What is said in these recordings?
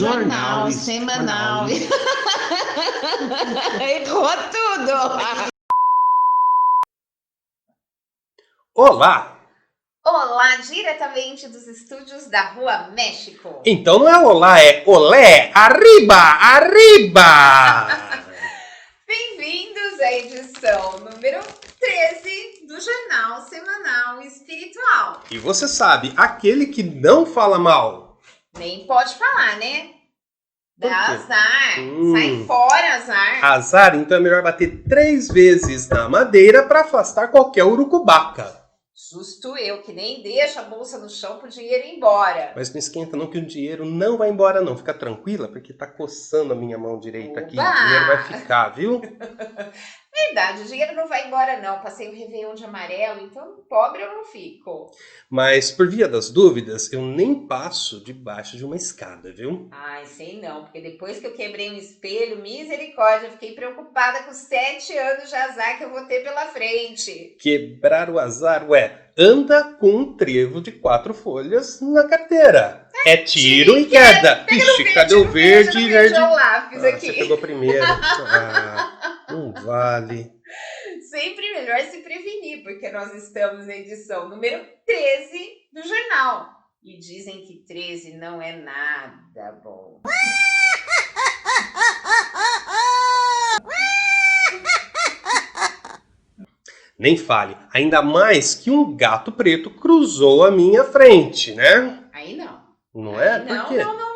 Jornal semanal. Errou tudo. Olá! Olá, diretamente dos estúdios da Rua México. Então não é olá, é olé! Arriba! Arriba! Bem-vindos à edição número 13 do Jornal Semanal Espiritual. E você sabe, aquele que não fala mal. Nem pode falar, né? Por Dá quê? azar. Sai fora, azar. Azar, então é melhor bater 3 vezes na madeira para afastar qualquer urucubaca. Justo eu, que nem deixo a bolsa no chão pro dinheiro ir embora. Mas não esquenta não que o dinheiro não vai embora não. Fica tranquila, porque tá coçando a minha mão direita aqui. Oba! O dinheiro vai ficar, viu? Verdade, o dinheiro não vai embora não. Passei o Réveillon de amarelo, então pobre eu não fico. Mas por via das dúvidas, eu nem passo debaixo de uma escada, viu? Ai, sei não, porque depois que eu quebrei um espelho, misericórdia, eu fiquei preocupada com os 7 anos de azar que eu vou ter pela frente. Quebrar o azar, ué, anda com um trevo de 4 folhas na carteira. É tiro e queda. Ixi, cadê o verde? Verde é o lápis aqui. Você pegou primeiro. Não vale. Sempre melhor se prevenir, porque nós estamos na edição número 13 do jornal. E dizem que 13 não é nada bom. Nem fale. Ainda mais que um gato preto cruzou a minha frente, né? Aí não. Não é? Aí Por não, quê? não.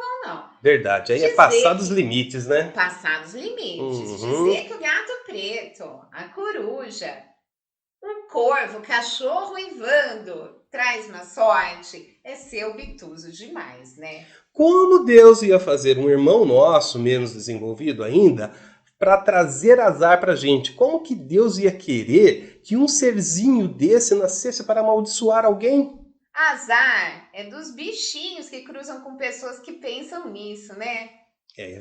Verdade, aí é passar dos limites, né? Passar dos limites. Uhum. Dizer que o gato preto, a coruja, um corvo, cachorro uivando, traz má sorte, é ser obtuso demais, né? Como Deus ia fazer um irmão nosso, menos desenvolvido ainda, para trazer azar pra gente? Como que Deus ia querer que um serzinho desse nascesse para amaldiçoar alguém? Azar é dos bichinhos que cruzam com pessoas que pensam nisso, né? É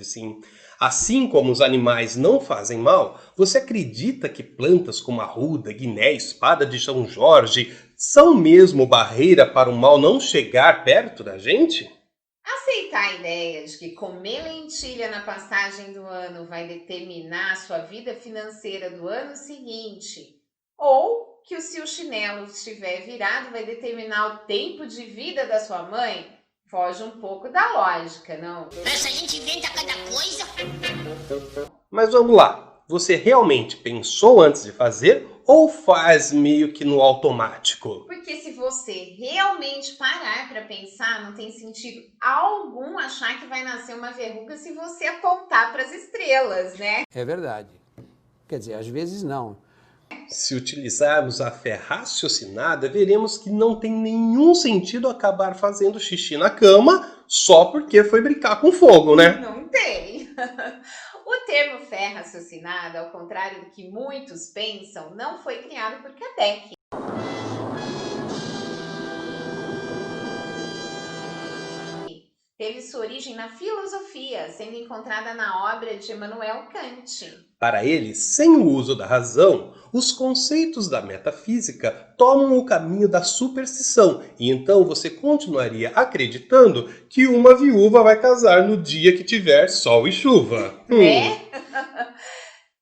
assim como os animais não fazem mal, você acredita que plantas como arruda, guiné, espada de São Jorge são mesmo barreira para o mal não chegar perto da gente? Aceitar a ideia de que comer lentilha na passagem do ano vai determinar a sua vida financeira do ano seguinte, ou que se o chinelo estiver virado vai determinar o tempo de vida da sua mãe, foge um pouco da lógica, não? Essa gente inventa cada coisa. Mas vamos lá, você realmente pensou antes de fazer ou faz meio que no automático? Porque se você realmente parar para pensar, não tem sentido algum achar que vai nascer uma verruga se você apontar para as estrelas, né? É verdade. Quer dizer, às vezes não. Se utilizarmos a fé raciocinada, veremos que não tem nenhum sentido acabar fazendo xixi na cama só porque foi brincar com fogo, né? Não tem. O termo fé raciocinada, ao contrário do que muitos pensam, não foi criado por Kardec. Teve sua origem na filosofia, sendo encontrada na obra de Immanuel Kant. Para ele, sem o uso da razão, os conceitos da metafísica tomam o caminho da superstição, e então você continuaria acreditando que uma viúva vai casar no dia que tiver sol e chuva. Né?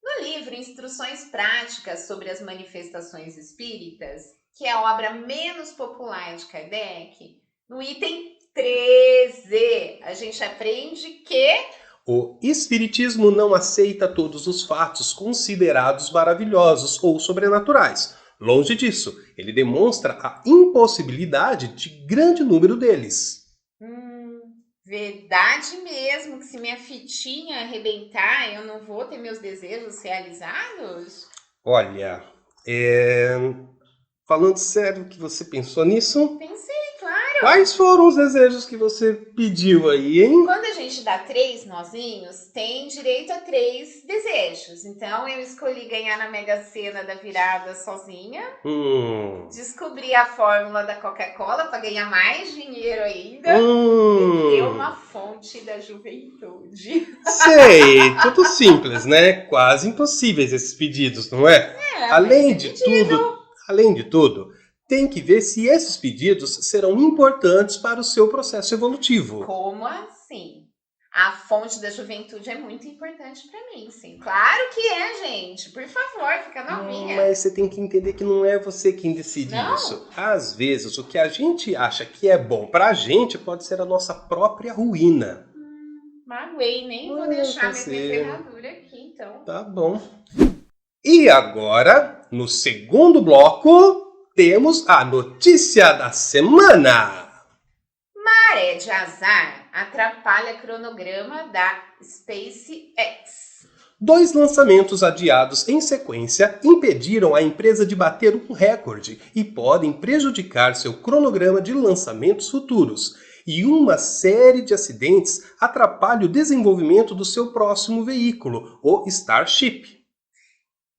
No livro Instruções Práticas sobre as Manifestações Espíritas, que é a obra menos popular de Kardec, no item 13, a gente aprende que O Espiritismo não aceita todos os fatos considerados maravilhosos ou sobrenaturais. Longe disso, ele demonstra a impossibilidade de grande número deles. verdade mesmo que se minha fitinha arrebentar, eu não vou ter meus desejos realizados? Olha, falando sério que você pensou nisso? Pensei, claro. Quais foram os desejos que você pediu aí, hein? Quando a gente dá 3 nozinhos, tem direito a 3 desejos. Então, eu escolhi ganhar na Mega Sena da virada sozinha. Descobri a fórmula da Coca-Cola para ganhar mais dinheiro ainda. E ter uma fonte da juventude. Sei, tudo simples, né? Quase impossíveis esses pedidos, não é? Além de tudo, tem que ver se esses pedidos serão importantes para o seu processo evolutivo. Como assim? A fonte da juventude é muito importante para mim, sim. Claro que é, gente. Por favor, fica novinha. Mas você tem que entender que não é você quem decide Não? isso. Às vezes, o que a gente acha que é bom pra gente pode ser a nossa própria ruína. Magoei, nem vou Pode deixar minha ser. ferradura aqui, então. Tá bom. E agora, no segundo bloco, temos a notícia da semana. Maré de azar atrapalha cronograma da SpaceX. 2 lançamentos adiados em sequência impediram a empresa de bater um recorde e podem prejudicar seu cronograma de lançamentos futuros. E uma série de acidentes atrapalha o desenvolvimento do seu próximo veículo, o Starship.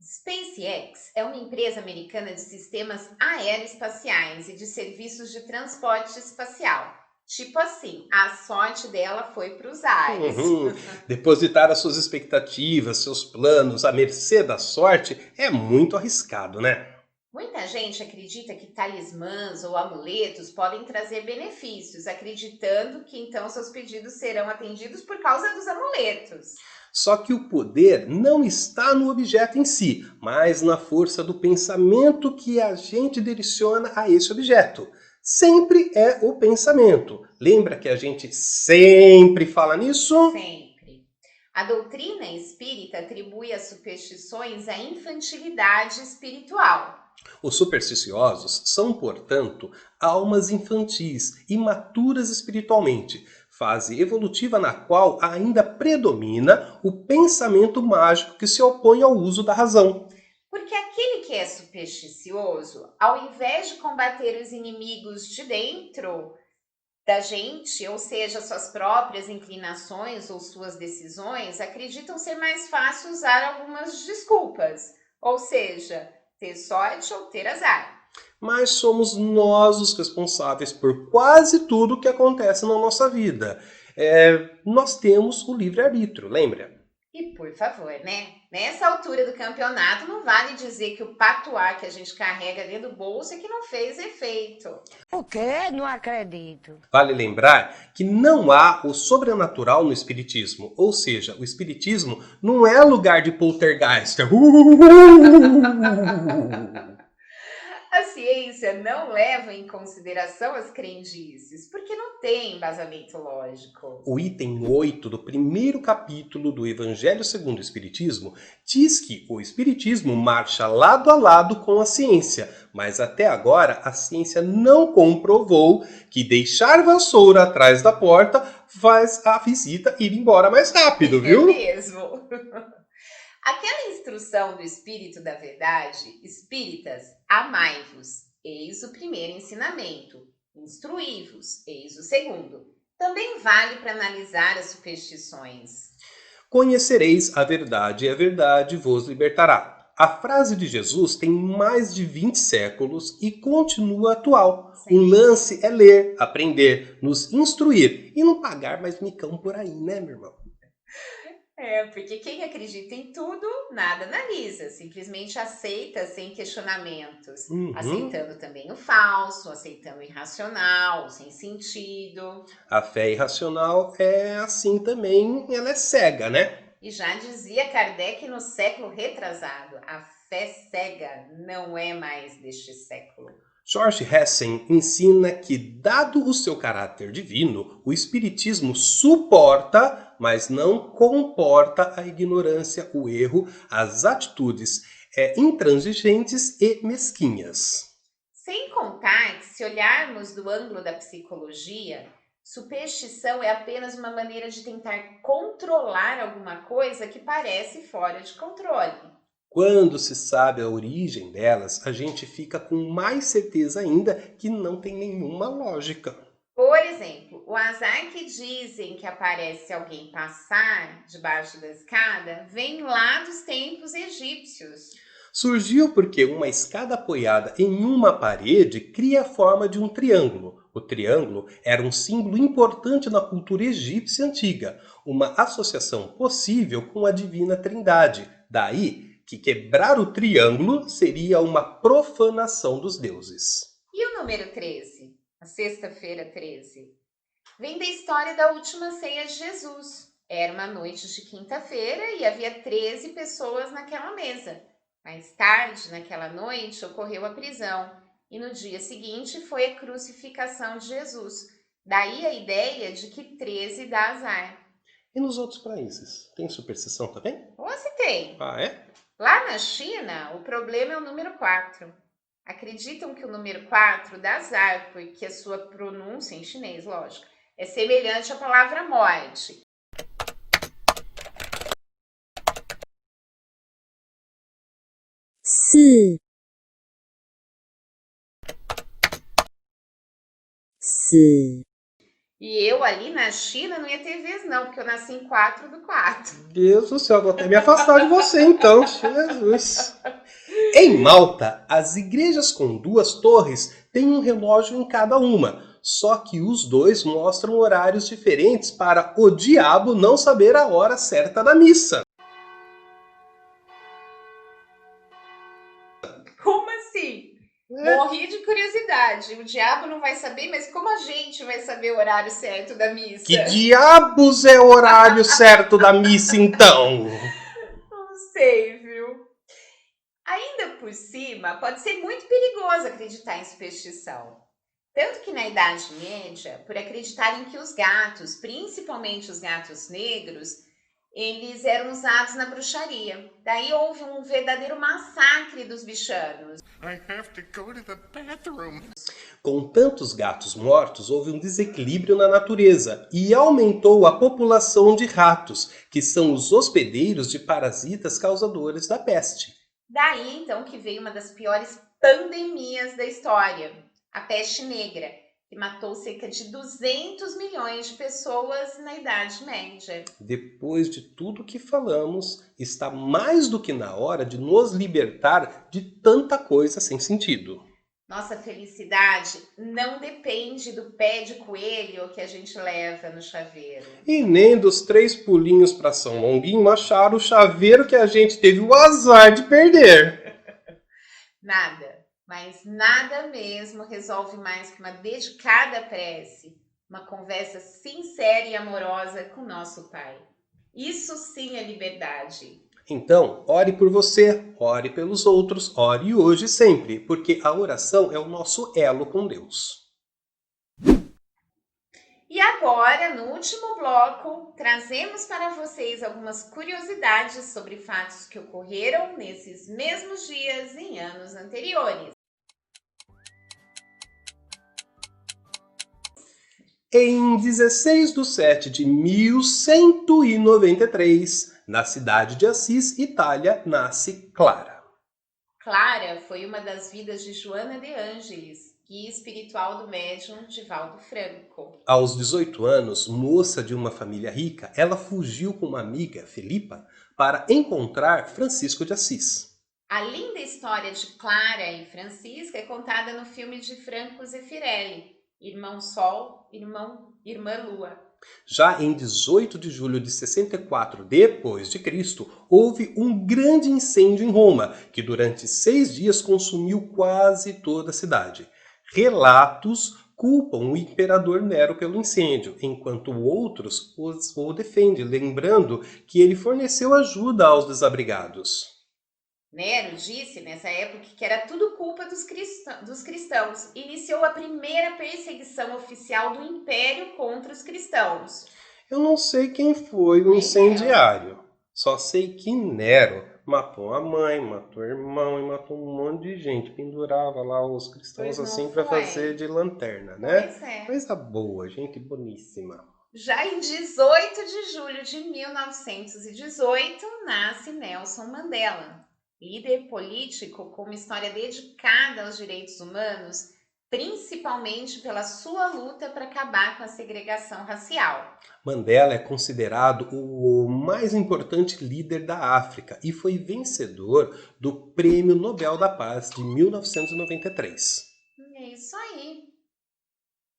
SpaceX é uma empresa americana de sistemas aeroespaciais e de serviços de transporte espacial. Tipo assim, a sorte dela foi para os ares. Depositar as suas expectativas, seus planos à mercê da sorte é muito arriscado, né? Muita gente acredita que talismãs ou amuletos podem trazer benefícios, acreditando que então seus pedidos serão atendidos por causa dos amuletos. Só que o poder não está no objeto em si, mas na força do pensamento que a gente direciona a esse objeto. Sempre é o pensamento. Lembra que a gente sempre fala nisso? Sempre. A doutrina espírita atribui as superstições à infantilidade espiritual. Os supersticiosos são, portanto, almas infantis, imaturas espiritualmente, fase evolutiva na qual ainda predomina o pensamento mágico que se opõe ao uso da razão. Porque aquele que é supersticioso, ao invés de combater os inimigos de dentro da gente, ou seja, suas próprias inclinações ou suas decisões, acreditam ser mais fácil usar algumas desculpas, ou seja, ter sorte ou ter azar. Mas somos nós os responsáveis por quase tudo que acontece na nossa vida. Nós temos o livre-arbítrio, lembra? E por favor, né? Nessa altura do campeonato, não vale dizer que o patuá que a gente carrega dentro do bolso é que não fez efeito. O quê? Não acredito. Vale lembrar que não há o sobrenatural no espiritismo, ou seja, o espiritismo não é lugar de poltergeist. A ciência não leva em consideração as crendices, porque não tem embasamento lógico. O item 8 do primeiro capítulo do Evangelho segundo o Espiritismo diz que o Espiritismo marcha lado a lado com a ciência, mas até agora a ciência não comprovou que deixar vassoura atrás da porta faz a visita ir embora mais rápido, viu? É mesmo. Aquela instrução do Espírito da Verdade, espíritas, amai-vos, eis o primeiro ensinamento, instruí-vos, eis o segundo, também vale para analisar as superstições. Conhecereis a verdade e a verdade vos libertará. A frase de Jesus tem mais de 20 séculos e continua atual. Sim. O lance é ler, aprender, nos instruir e não pagar mais micão por aí, né, meu irmão? Porque quem acredita em tudo, nada analisa, simplesmente aceita sem questionamentos, aceitando também o falso, aceitando o irracional, o sem sentido. A fé irracional é assim também, ela é cega, né? E já dizia Kardec no século retrasado, a fé cega não é mais deste século. George Hessen ensina que, dado o seu caráter divino, o espiritismo suporta, mas não comporta a ignorância, o erro, as atitudes intransigentes e mesquinhas. Sem contar que, se olharmos do ângulo da psicologia, superstição é apenas uma maneira de tentar controlar alguma coisa que parece fora de controle. Quando se sabe a origem delas, a gente fica com mais certeza ainda que não tem nenhuma lógica. Por exemplo, o azar que dizem que aparece alguém passar debaixo da escada vem lá dos tempos egípcios. Surgiu porque uma escada apoiada em uma parede cria a forma de um triângulo. O triângulo era um símbolo importante na cultura egípcia antiga, uma associação possível com a divina Trindade. Daí que quebrar o triângulo seria uma profanação dos deuses. E o número 13? A sexta-feira 13? Vem da história da última ceia de Jesus. Era uma noite de quinta-feira e havia 13 pessoas naquela mesa. Mais tarde, naquela noite, ocorreu a prisão e no dia seguinte foi a crucificação de Jesus. Daí a ideia de que 13 dá azar. E nos outros países? Tem superstição também? Ou se tem. Ah, é? Lá na China, o problema é o número 4. Acreditam que o número 4 dá azar, porque a sua pronúncia, em chinês, lógico, é semelhante à palavra morte. Si. Si. E eu ali na China não ia ter vez não, porque eu nasci em 4 do 4. Deus do céu, vou até me afastar de você então, Jesus. Em Malta, as igrejas com 2 torres têm um relógio em cada uma, só que os dois mostram horários diferentes para o diabo não saber a hora certa da missa. Como assim? Morri de curiosidade. O diabo não vai saber, mas como a gente vai saber o horário certo da missa? Que diabos é o horário certo da missa então? Não sei, viu? Ainda por cima, pode ser muito perigoso acreditar em superstição. Tanto que na Idade Média, por acreditarem que os gatos, principalmente os gatos negros, eles eram usados na bruxaria. Daí houve um verdadeiro massacre dos bichanos. I have to go to the bathroom. Com tantos gatos mortos, houve um desequilíbrio na natureza e aumentou a população de ratos, que são os hospedeiros de parasitas causadores da peste. Daí então que veio uma das piores pandemias da história, a peste negra, que matou cerca de 200 milhões de pessoas na Idade Média. Depois de tudo que falamos, está mais do que na hora de nos libertar de tanta coisa sem sentido. Nossa felicidade não depende do pé de coelho que a gente leva no chaveiro. E nem dos 3 pulinhos para São Longuinho achar o chaveiro que a gente teve o azar de perder. Nada, mas nada mesmo resolve mais que uma dedicada prece, uma conversa sincera e amorosa com nosso Pai. Isso sim é liberdade. Então, ore por você, ore pelos outros, ore hoje e sempre, porque a oração é o nosso elo com Deus. E agora, no último bloco, trazemos para vocês algumas curiosidades sobre fatos que ocorreram nesses mesmos dias em anos anteriores. Em 16/7/1193, na cidade de Assis, Itália, nasce Clara. Clara foi uma das vidas de Joana de Ângeles, guia espiritual do médium Divaldo Franco. Aos 18 anos, moça de uma família rica, ela fugiu com uma amiga, Felipa, para encontrar Francisco de Assis. A linda história de Clara e Francisca é contada no filme de Franco Zeffirelli, Irmão Sol, Irmã Lua. Já em 18 de julho de 64 d.C., houve um grande incêndio em Roma, que durante 6 dias consumiu quase toda a cidade. Relatos culpam o imperador Nero pelo incêndio, enquanto outros o defendem, lembrando que ele forneceu ajuda aos desabrigados. Nero disse nessa época que era tudo culpa dos cristãos. Iniciou a primeira perseguição oficial do Império contra os cristãos. Eu não sei quem foi o incendiário, só sei que Nero matou a mãe, matou o irmão e matou um monte de gente. Pendurava lá os cristãos assim para fazer de lanterna, né? Pois é. Coisa boa, gente boníssima. Já em 18 de julho de 1918, nasce Nelson Mandela, líder político com uma história dedicada aos direitos humanos, principalmente pela sua luta para acabar com a segregação racial. Mandela é considerado o mais importante líder da África e foi vencedor do Prêmio Nobel da Paz de 1993. É isso aí.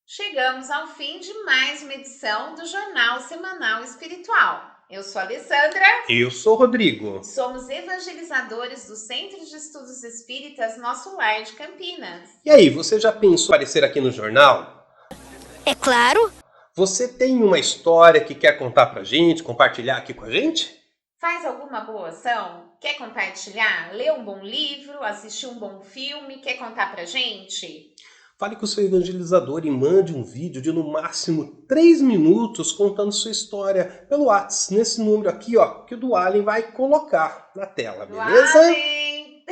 Chegamos ao fim de mais uma edição do Jornal Semanal Espiritual. Eu sou a Alessandra. Eu sou o Rodrigo. Somos evangelizadores do Centro de Estudos Espíritas Nosso Lar de Campinas. E aí, você já pensou em aparecer aqui no jornal? É claro. Você tem uma história que quer contar pra gente, compartilhar aqui com a gente? Faz alguma boa ação? Quer compartilhar? Lê um bom livro? Assistir um bom filme? Quer contar pra gente? Fale com o seu evangelizador e mande um vídeo de no máximo 3 minutos contando sua história pelo WhatsApp, nesse número aqui, ó, que o Dualen vai colocar na tela, beleza? Dualen!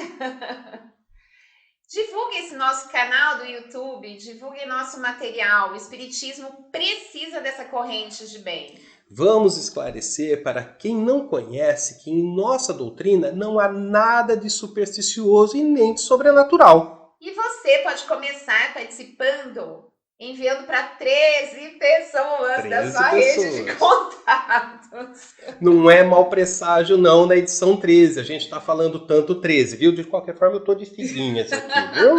Divulgue esse nosso canal do YouTube, divulgue nosso material. O Espiritismo precisa dessa corrente de bem. Vamos esclarecer para quem não conhece que em nossa doutrina não há nada de supersticioso e nem de sobrenatural. E você pode começar participando, enviando para 13 pessoas da 13 sua rede de pessoas. contatos. Não é mau presságio não na edição 13, a gente tá falando tanto 13, viu? De qualquer forma eu tô de figuinhas aqui, viu?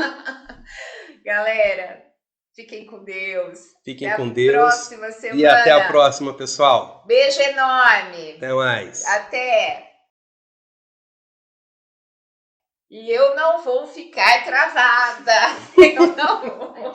Galera, fiquem com Deus. Fiquem Até com a Deus. próxima semana. E até a próxima, pessoal. Beijo enorme. Até mais. Até. E eu não vou ficar travada. Eu não vou.